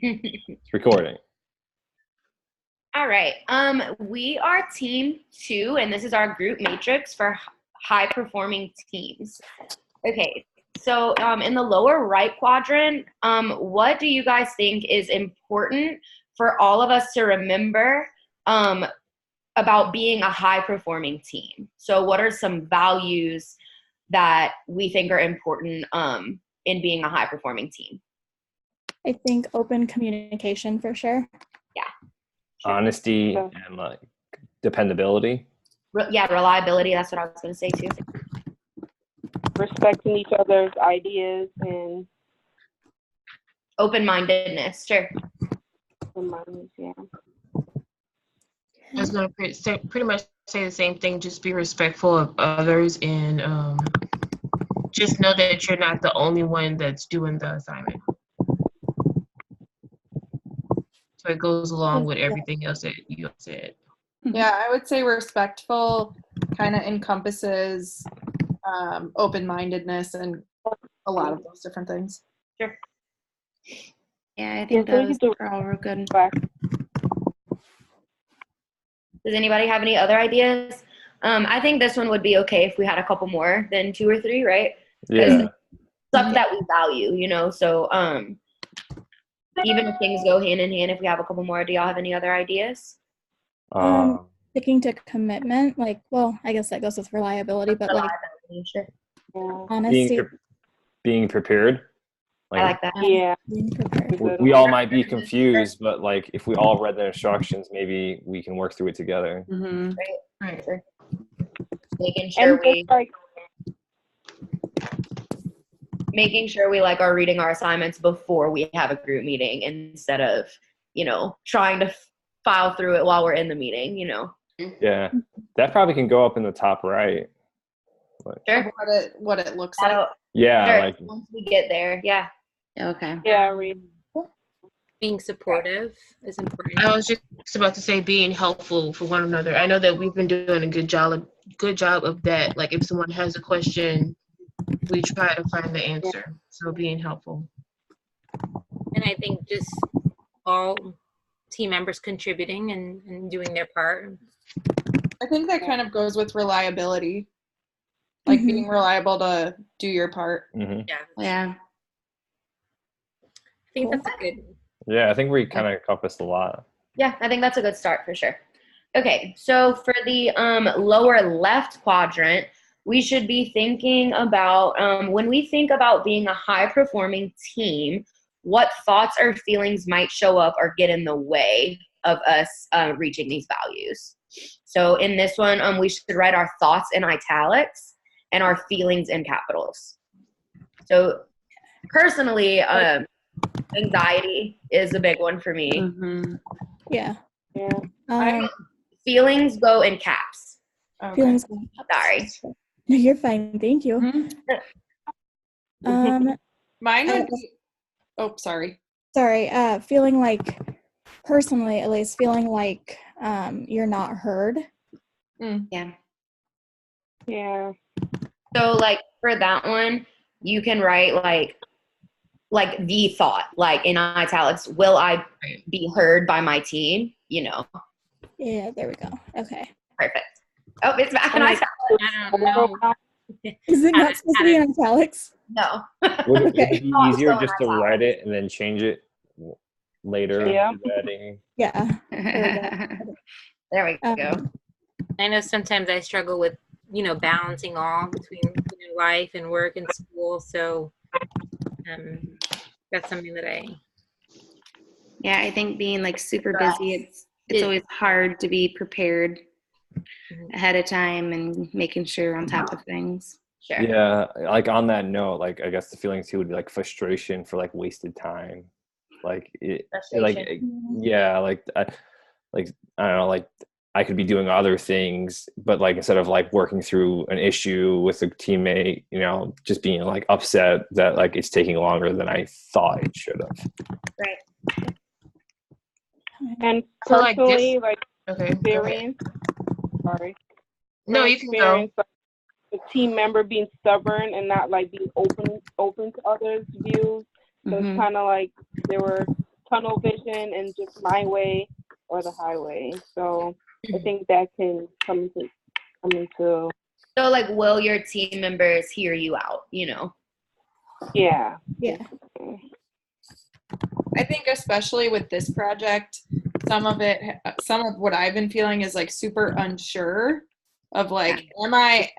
It's recording. All right. We are team 2, and this is our group matrix for high performing teams. Okay. So, in the lower right quadrant, what do you guys think is important for all of us to remember about being a high performing team? So, what are some values that we think are important in being a high performing team? I think open communication for sure. Yeah. Honesty and like dependability. Reliability. That's what I was going to say too. Respecting each other's ideas and open-mindedness. Sure. open-mindedness, yeah. I was going to pretty much say the same thing. Just be respectful of others and just know that you're not the only one that's doing the assignment. So it goes along with everything else that you said. Yeah, I would say respectful kind of encompasses open-mindedness and a lot of those different things. Sure. Yeah, I think those are all real good. Does anybody have any other ideas? I think this one would be okay if we had a couple more than 2 or 3, right? Yeah. Stuff that we value, you know. So even if things go hand in hand, if we have a couple more, do y'all have any other ideas? Sticking to commitment, like, well, I guess that goes with reliability, but reliability, sure. Honesty. Being prepared. I like that. Yeah. Being prepared. We all might be confused, but like if we all read the instructions, maybe we can work through it together. Mm-hmm. Right. Sure. Making sure we like are reading our assignments before we have a group meeting instead of, trying to file through it while we're in the meeting, Yeah, that probably can go up in the top right. Sure. What it looks like. Yeah, sure. like Once we get there, yeah. Okay. Yeah, read. Being supportive is important. I was just about to say being helpful for one another. I know that we've been doing a good job of that. Like if someone has a question, we try to find the answer. So being helpful. And I think just all team members contributing and doing their part. I think that kind of goes with reliability. Like being reliable to do your part. mm-hmm. Yeah. I think that's a good. Yeah, I think we kind of encompassed a lot. Yeah, I think that's a good start for sure. Okay, so for the lower left quadrant, we should be thinking about when we think about being a high-performing team, what thoughts or feelings might show up or get in the way of us reaching these values. So in this one, we should write our thoughts in italics and our feelings in capitals. So personally, anxiety is a big one for me. Mm-hmm. Yeah. Feelings go in caps. Okay. Feelings. Sorry. No, you're fine. Thank you. Mine would be, sorry. Sorry. Feeling like, personally, at least, feeling like you're not heard. Yeah. Yeah. So like for that one, you can write like the thought, like in italics, will I be heard by my team? Yeah, there we go. Okay. Perfect. Oh, it's back in italics. I don't know. Is it not supposed to be in italics? No. Would it be Oh, easier so just to italics. write it and then change it later? Yeah. Yeah. There we go. I know sometimes I struggle with, balancing all between life and work and school. So that's something that Yeah, I think being like super busy, it's always hard to be prepared ahead of time and making sure you're on top of things. Sure. Yeah, like on that note, like I guess the feeling too would be like frustration for like wasted time. Like I don't know, like I could be doing other things, but like instead of like working through an issue with a teammate, just being like upset that like it's taking longer than I thought it should have. Right. And So, like, personally, Okay. experience. Sorry. No, My you can go. experience, like, a team member being stubborn and not like being open to others' views. So it's kind of like they were tunnel vision and just my way or the highway. So I think that can come into So like, will your team members hear you out? yeah. Yeah. I think especially with this project, some of what I've been feeling is like super unsure of like, am I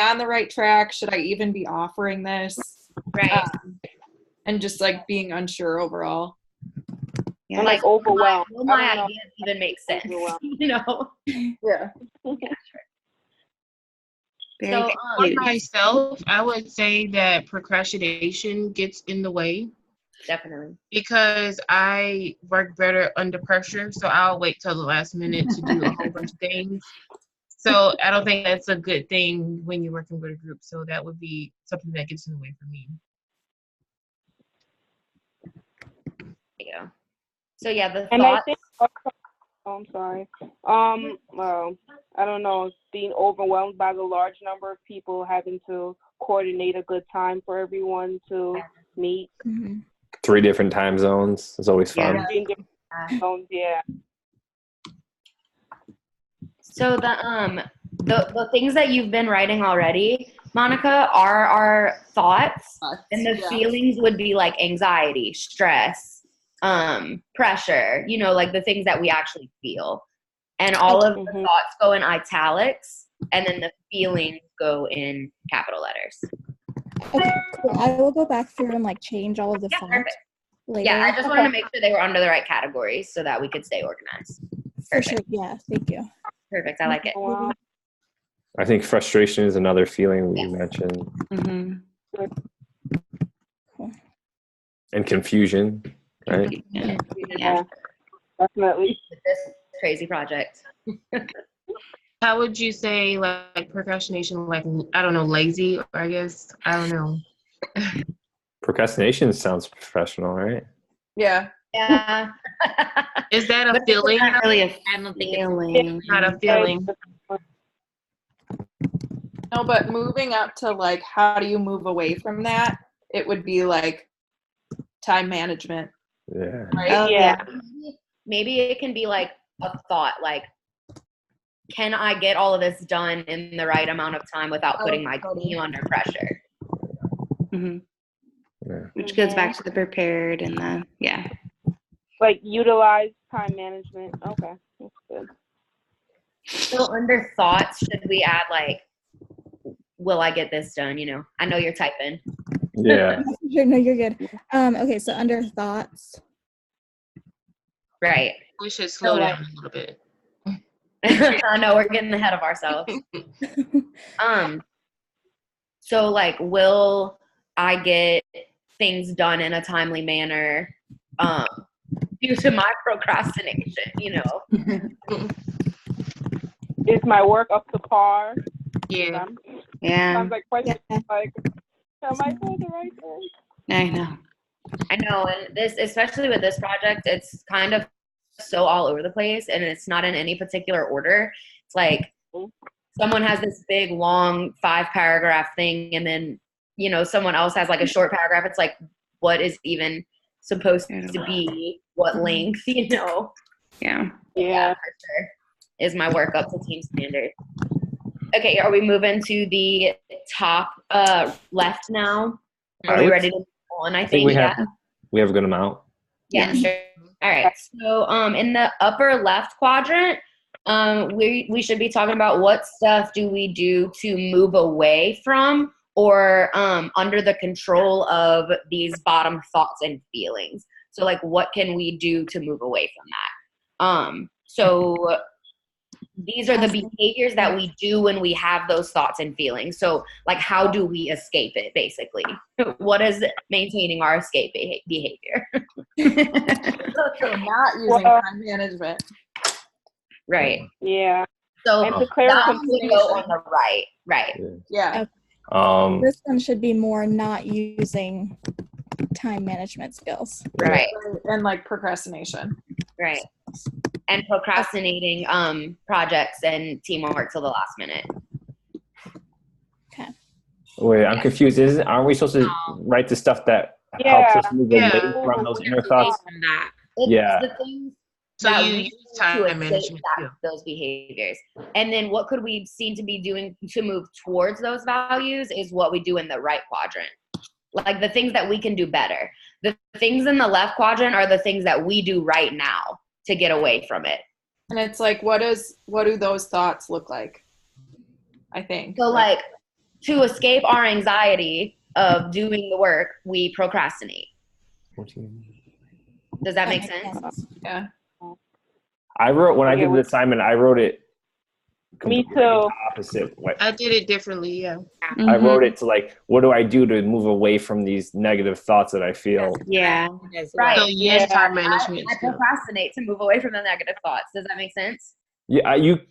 on the right track? Should I even be offering this? Right. And just like being unsure overall. Yeah. And like overwhelmed. Will my I don't know. ideas even make sense? Overwhelmed. Yeah. Very So, For confused. myself, I would say that procrastination gets in the way definitely. because I work better under pressure. So I'll wait till the last minute to do a whole bunch of things. So I don't think that's a good thing when you're working with a group. So that would be something that gets in the way for me. Yeah. So yeah, the And I thoughts. think I'm sorry. Well, I don't know, being overwhelmed by the large number of people, having to coordinate a good time for everyone to meet. Mhm. 3 different time zones is always fun. Yeah. Being different zones, yeah. So the things that you've been writing already, Monica, are our thoughts, and the Yeah. feelings would be like anxiety, stress, pressure. Like the things that we actually feel, and all of the thoughts go in italics, and then the feelings go in capital letters. Okay, cool. I will go back through and like change all of the Yeah, fonts perfect. later. Yeah, I just wanted to make sure they were under the right categories so that we could stay organized. For sure. Yeah, thank you. Perfect. I like it. Wow. I think frustration is another feeling we Yes. mentioned, Mhm. Cool. and confusion, right? Yeah. Yeah, definitely. With this crazy project. How would you say like procrastination, like, I don't know, lazy, or I guess, I don't know. Procrastination sounds professional, right? Yeah. Yeah. Is that a But it's feeling? Not really a I don't think it's feeling. Not a feeling. No, but moving up to like, how do you move away from that? It would be like time management, Yeah. right? Oh, Yeah. Maybe it can be like a thought, like, can I get all of this done in the right amount of time without putting my team under pressure? Mhm. Yeah. Which goes back to the prepared and the, yeah. Like utilize time management. Okay, that's good. So under thoughts, should we add like, will I get this done? I know you're typing. Yeah. No, you're good. Okay, so under thoughts. Right. We should slow So, down a little bit. I know we're getting ahead of ourselves. So like, will I get things done in a timely manner due to my procrastination? Is my work up to par? Yeah. Yeah, Sounds like question. Yeah. Like, am I doing the right thing? I know. I know, and this, especially with this project, it's kind of so all over the place, and it's not in any particular order. It's like someone has this big, long 5-paragraph thing, and then, someone else has like a short paragraph. It's like, what is even supposed to be what length, Yeah. Yeah. for sure. Is my work up to team standard? Okay, are we moving to the top left now? Are we ready to move on? I think we have a good amount. Yeah, sure. All right. So in the upper left quadrant, we should be talking about what stuff do we do to move away from or under the control of these bottom thoughts and feelings. So like, what can we do to move away from that? So these are the behaviors that we do when we have those thoughts and feelings. So like, how do we escape it, basically? What is maintaining our escape behavior? So not using time management. Right. Yeah. So And declare that some would go on the right. Right. Yeah. This one should be more not using time management skills. Right. And like procrastination. Right. And procrastinating projects and teamwork till the last minute. Wait, I'm confused. Aren't we supposed to write the stuff that Yeah. helps us move Yeah. away from those inner Away thoughts? from that. It's Yeah. the things So that you we use do to time escape management too. those behaviors. And then what could we seem to be doing to move towards those values is what we do in the right quadrant. Like the things that we can do better. The things in the left quadrant are the things that we do right now to get away from it. And it's like, what do those thoughts look like? I think. So like to escape our anxiety of doing the work, we procrastinate. Does that make sense? Yeah. I wrote, when I did the assignment, I wrote it Me completely too. opposite way. I did it differently, yeah. I wrote it to like, what do I do to move away from these negative thoughts that I feel? Yeah. As Right. well. So you use Yeah. time management I too. procrastinate to move away from the negative thoughts. Does that make sense? Yeah, you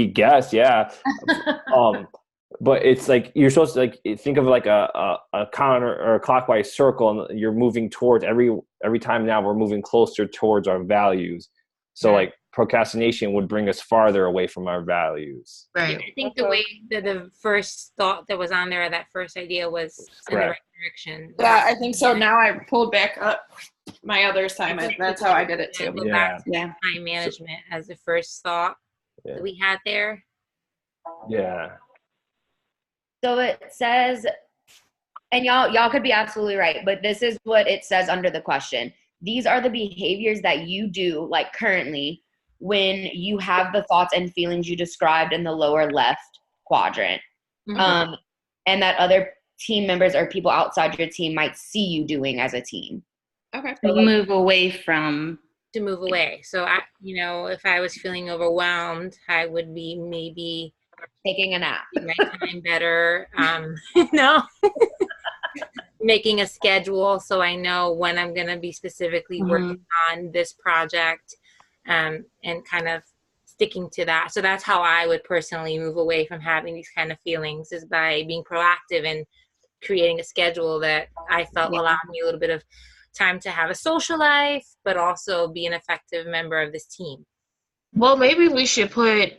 guess, yeah. But it's like you're supposed to like think of like a counter or a clockwise circle, and you're moving towards every time now we're moving closer towards our values. So like procrastination would bring us farther away from our values. Right. I think the way that the first thought that was on there, that first idea was in the right Correct. direction. Yeah, I think so. Now I pulled back up my other assignment. That's how I did it too. Go Yeah. back to Yeah. time management as the first thought Yeah. that we had there. Yeah. So it says, and y'all could be absolutely right, but this is what it says under the question. These are the behaviors that you do like currently when you have the thoughts and feelings you described in the lower left quadrant. Mhm. And that other team members or people outside your team might see you doing as a team. Okay. Move away from. To move away. So if I was feeling overwhelmed, I would be maybe Taking a nap. my time better. Making a schedule so I know when I'm going to be specifically working on this project, and kind of sticking to that. So that's how I would personally move away from having these kind of feelings, is by being proactive and creating a schedule that I felt allowed me a little bit of time to have a social life, but also be an effective member of this team. Well, maybe we should put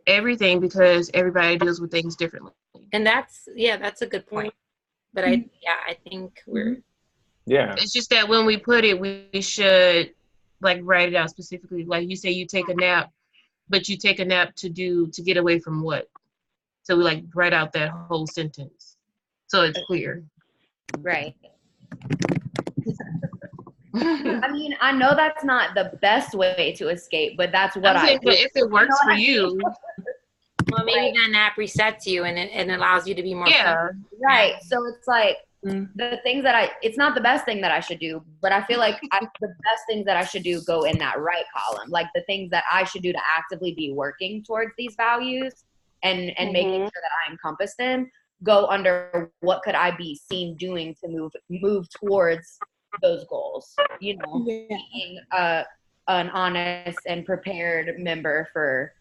everything, because everybody deals with things differently. And that's a good point. But I think we're Yeah. It's just that when we put it, we should like write it out specifically. Like you say, you take a nap, but you take a nap to get away from what? So we like write out that whole sentence so it's clear. Right. I mean, I know that's not the best way to escape, but that's what I'm saying, do. but if it works for you, well, maybe that nap resets you and it allows you to be more yeah. Right. So it's like the things that it's not the best thing that I should do, but I feel like the best things that I should do go in that right column. Like the things that I should do to actively be working towards these values and making sure that I encompass them go under what could I be seen doing to move towards those goals, being an honest and prepared member for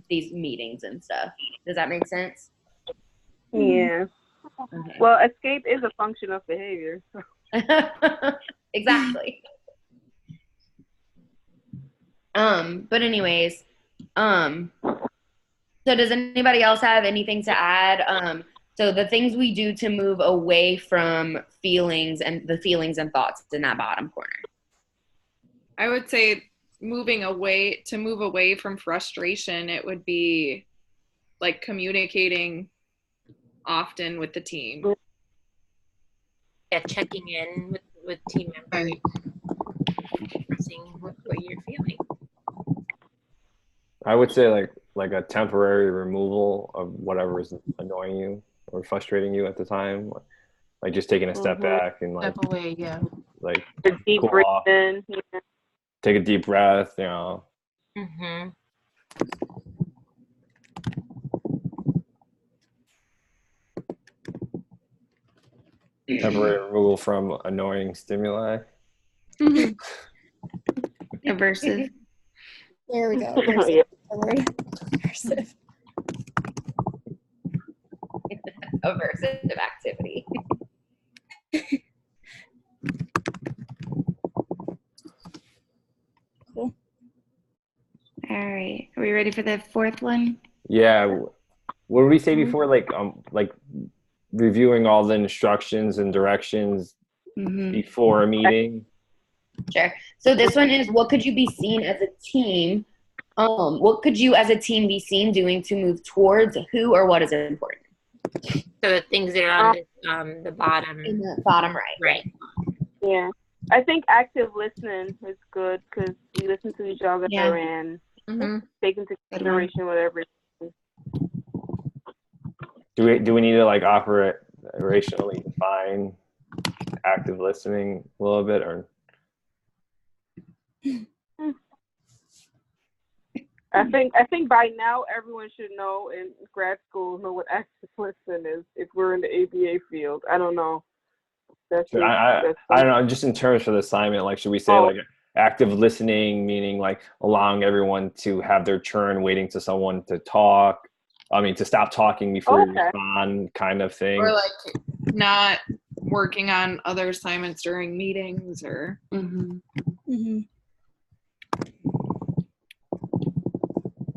these meetings and stuff. Does that make sense? Yeah. Okay. Well, escape is a function of behavior. Exactly. But anyways, so does anybody else have anything to add? So the things we do to move away from feelings and and thoughts in that bottom corner. I would say move away from frustration, it would be like communicating often with the team. Yeah, checking in with team members, expressing what you're feeling. I would say like a temporary removal of whatever is annoying you or frustrating you at the time, like just taking a step back and like Step away, yeah. like The deep cool off, breathing. Yeah. take a deep breath, Mm-hmm. temporary removal from annoying stimuli. Aversive. There we go. Yeah. Aversive. Aversive activity. Cool. All right. Are we ready for the fourth one? Yeah. What did we say before? Like reviewing all the instructions and directions before a meeting. Sure. So this one is, what could you be seen as a team? What could you as a team be seen doing to move towards who or what is important? So the things that are on the bottom. In the bottom right. Right. Yeah. I think active listening is good because we listen to each other Yeah. and Mm-hmm. take into consideration whatever. Do we need to like operationally define active listening a little bit, or? I think by now everyone should know in grad school know what active listening is if we're in the ABA field. I don't know. That's I don't know, just in terms for the assignment, like should we say like active listening, meaning like allowing everyone to have their turn, waiting to someone to talk, to stop talking before you respond, kind of thing? Or like not working on other assignments during meetings or. Mm-hmm. Mm-hmm.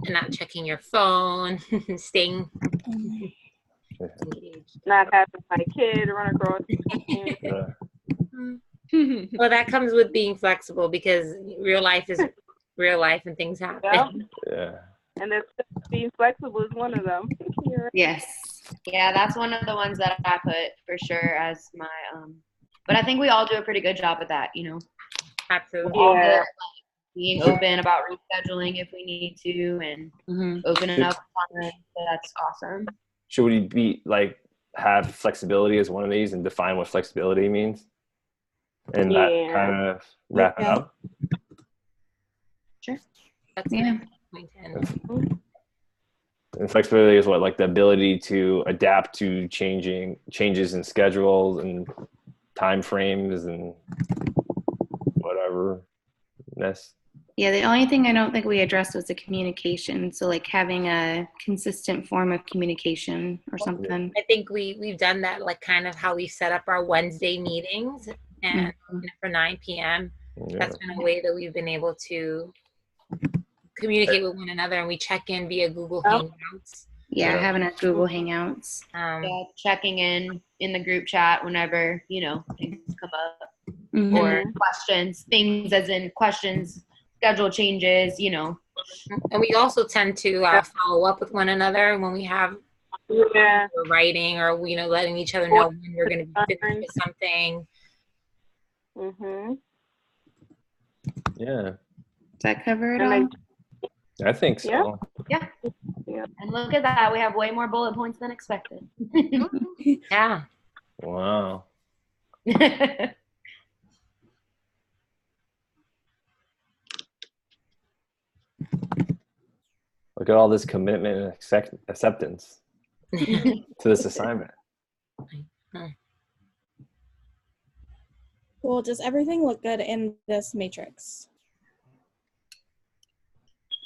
And not checking your phone, staying engaged. Not having my kid run across. Well, that comes with being flexible because real life is real life and things happen. Yeah. And that's being flexible is one of them. Yes. Yeah, that's one of the ones that I put for sure as my but I think we all do a pretty good job at that, Absolutely. All good, like, being open about rescheduling if we need to and opening up time. So that's awesome. Should we be like have flexibility as one of these and define what flexibility means? And that kind of wrap it up. Sure. That's Yeah. point 10. And flexibility is what, like the ability to adapt to changes in schedules and time frames and whatever. Yeah, the only thing I don't think we addressed was the communication. So like having a consistent form of communication or something. I think we've done that, like kind of how we set up our Wednesday meetings and for 9 p.m. That's been a way that we've been able to communicate with one another, and we check in via Google Hangouts. Yeah, having a Google Hangouts. Checking in the group chat whenever, things come up. Or questions, things as in questions, schedule changes, And we also tend to follow up with one another when we have writing or, letting each other know when we're going to be finished with something. Yeah. Does that cover it all? I think so. Yeah. And look at that. We have way more bullet points than expected. Yeah. Wow. Look at all this commitment and acceptance to this assignment. Well, does everything look good in this matrix?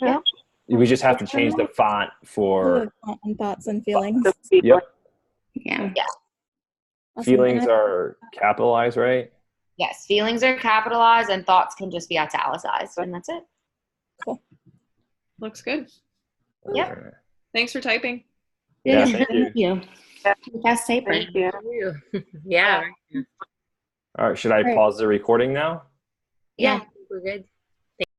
Yeah. We just have to change the font for And thoughts and feelings. Yep. Yeah. Awesome. Feelings And are capitalized, right? Yes, feelings are capitalized and thoughts can just be italicized, and that's it. Cool. Looks good. Yep. All right. Thanks for typing. Yeah, thank you. Fast typer. Thank you. Yeah. All right, should I pause the recording now? Yeah. We're good.